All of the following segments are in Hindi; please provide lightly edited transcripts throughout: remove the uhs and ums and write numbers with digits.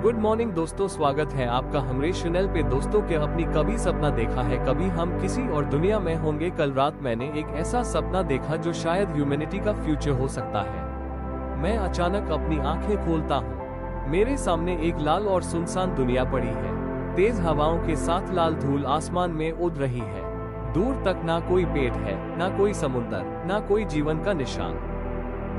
गुड मॉर्निंग दोस्तों, स्वागत है आपका हमारे चैनल पे। दोस्तों के अपनी कभी सपना देखा है कभी हम किसी और दुनिया में होंगे। कल रात मैंने एक ऐसा सपना देखा जो शायद ह्यूमैनिटी का फ्यूचर हो सकता है। मैं अचानक अपनी आंखें खोलता हूँ। मेरे सामने एक लाल और सुनसान दुनिया पड़ी है। तेज हवाओं के साथ लाल धूल आसमान में उड़ रही है। दूर तक ना कोई पेड़ है, ना कोई समुद्र, ना कोई जीवन का निशान।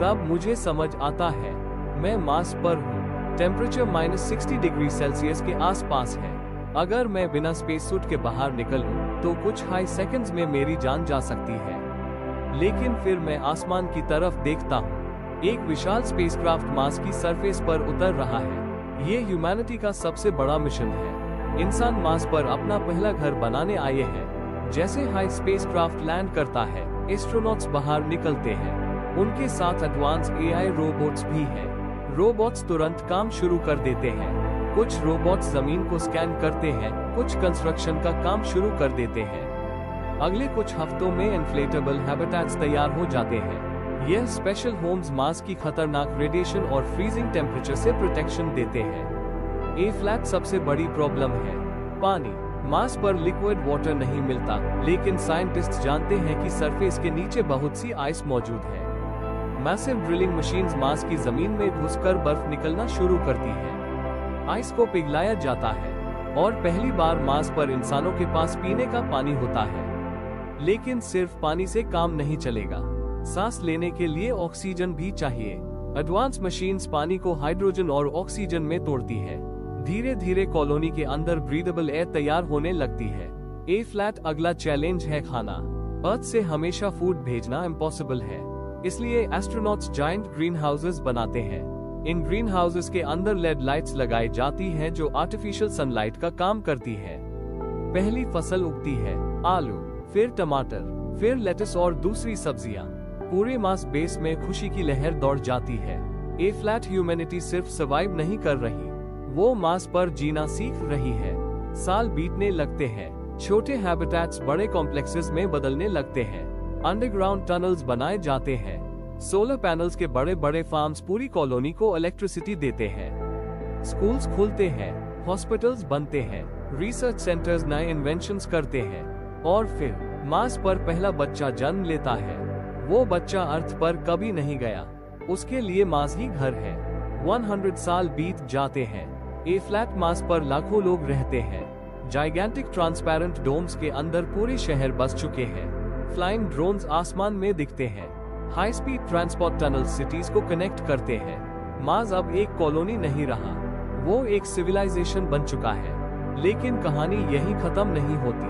तब मुझे समझ आता है मैं मार्स पर हूँ। टेम्परेचर -60 डिग्री सेल्सियस के आसपास है। अगर मैं बिना स्पेस सूट के बाहर निकलूं, तो कुछ हाई सेकंड्स में मेरी जान जा सकती है। लेकिन फिर मैं आसमान की तरफ देखता हूँ। एक विशाल स्पेसक्राफ्ट मार्स की सरफेस पर उतर रहा है। ये ह्यूमैनिटी का सबसे बड़ा मिशन है। इंसान मार्स पर अपना पहला घर बनाने आए हैं। जैसे हाई स्पेसक्राफ्ट लैंड करता है, एस्ट्रोनॉट्स बाहर निकलते हैं। उनके साथ एडवांस AI रोबोट्स भी हैं। रोबोट्स तुरंत काम शुरू कर देते हैं। कुछ रोबोट्स जमीन को स्कैन करते हैं, कुछ कंस्ट्रक्शन का काम शुरू कर देते हैं। अगले कुछ हफ्तों में इन्फ्लेटेबल हैबिटेट्स तैयार हो जाते हैं। यह स्पेशल होम्स मार्स की खतरनाक रेडिएशन और फ्रीजिंग टेम्परेचर से प्रोटेक्शन देते हैं। ए फ्लैट सबसे बड़ी प्रॉब्लम है पानी। मार्स पर लिक्विड वाटर नहीं मिलता, लेकिन साइंटिस्ट जानते हैं कि सरफेस के नीचे बहुत सी आइस मौजूद है। मैसिव ड्रिलिंग मशीन्स मार्स की जमीन में घुसकर बर्फ निकलना शुरू करती है। आइस को पिघलाया जाता है और पहली बार मार्स पर इंसानों के पास पीने का पानी होता है। लेकिन सिर्फ पानी से काम नहीं चलेगा। सांस लेने के लिए ऑक्सीजन भी चाहिए। एडवांस मशीन्स पानी को हाइड्रोजन और ऑक्सीजन में तोड़ती है। धीरे धीरे कॉलोनी के अंदर ब्रीदेबल एयर तैयार होने लगती है। ए फ्लैट अगला चैलेंज है खाना। अर्थ से हमेशा फूड भेजना इम्पॉसिबल है, इसलिए एस्ट्रोनॉट्स जायंट ग्रीन हाउसेस बनाते हैं। इन ग्रीन हाउसेस के अंदर लेड लाइट्स लगाई जाती हैं जो आर्टिफिशियल सनलाइट का काम करती है। पहली फसल उगती है आलू, फिर टमाटर, फिर लेटस और दूसरी सब्जियां। पूरे मार्स बेस में खुशी की लहर दौड़ जाती है। ए फ्लैट ह्यूमैनिटी सिर्फ सर्वाइव नहीं कर रही, वो मार्स पर जीना सीख रही है। साल बीतने लगते हैं। छोटे हैबिटेट्स बड़े कॉम्प्लेक्सेस में बदलने लगते हैं। अंडरग्राउंड टनल्स बनाए जाते हैं। सोलर पैनल्स के बड़े बड़े फार्म्स पूरी कॉलोनी को इलेक्ट्रिसिटी देते हैं। स्कूल्स खुलते हैं, हॉस्पिटल्स बनते हैं, रिसर्च सेंटर्स नए इन्वेंशंस करते हैं। और फिर मार्स पर पहला बच्चा जन्म लेता है। वो बच्चा अर्थ पर कभी नहीं गया, उसके लिए मार्स ही घर है। 100 साल बीत जाते हैं। ए फ्लैट मार्स पर लाखों लोग रहते हैं। जाइगेंटिक ट्रांसपेरेंट डोम्स के अंदर पूरे शहर बस चुके हैं। फ्लाइंग ड्रोन्स आसमान में दिखते हैं। High speed transport tunnel cities को कनेक्ट करते हैं। मार्स अब एक कॉलोनी नहीं रहा, वो एक सिविलाइजेशन बन चुका है। लेकिन कहानी यहीं खत्म नहीं होती।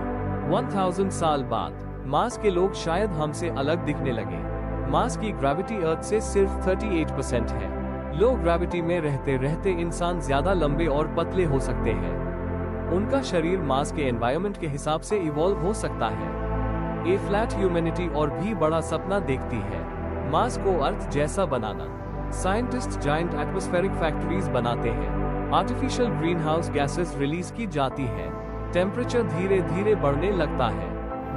1000 साल बाद मार्स के लोग शायद हमसे अलग दिखने लगे। मार्स की ग्रेविटी अर्थ से सिर्फ 38% है। लो ग्रेविटी में रहते रहते इंसान ज्यादा लंबे और पतले हो सकते हैं। उनका शरीर मार्स के एनवायरनमेंट के हिसाब से इवॉल्व हो सकता है। ए फ्लैट ह्यूमैनिटी और भी बड़ा सपना देखती है, मार्स को अर्थ जैसा बनाना। साइंटिस्ट जायंट एटमॉस्फेरिक फैक्ट्रीज बनाते हैं। Artificial green house gases release की जाती है। टेम्परेचर धीरे धीरे बढ़ने लगता है।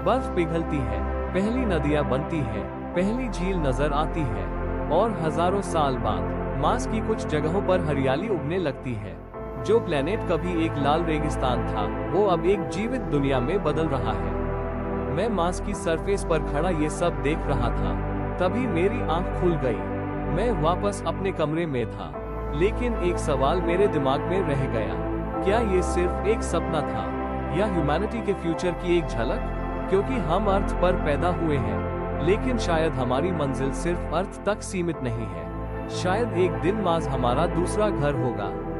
बर्फ पिघलती है, पहली नदियां बनती हैं, पहली झील नजर आती है। और हजारों साल बाद मार्स की कुछ जगहों पर हरियाली उगने लगती है। जो प्लेनेट कभी एक लाल रेगिस्तान था, वो अब एक जीवित दुनिया में बदल रहा है। मैं मार्स की सरफेस पर खड़ा ये सब देख रहा था। तभी मेरी आंख खुल गई। मैं वापस अपने कमरे में था, लेकिन एक सवाल मेरे दिमाग में रह गया। क्या ये सिर्फ एक सपना था, या ह्यूमैनिटी के फ्यूचर की एक झलक? क्योंकि हम अर्थ पर पैदा हुए हैं, लेकिन शायद हमारी मंजिल सिर्फ अर्थ तक सीमित नहीं है। शायद एक दिन मार्स हमारा दूसरा घर होगा।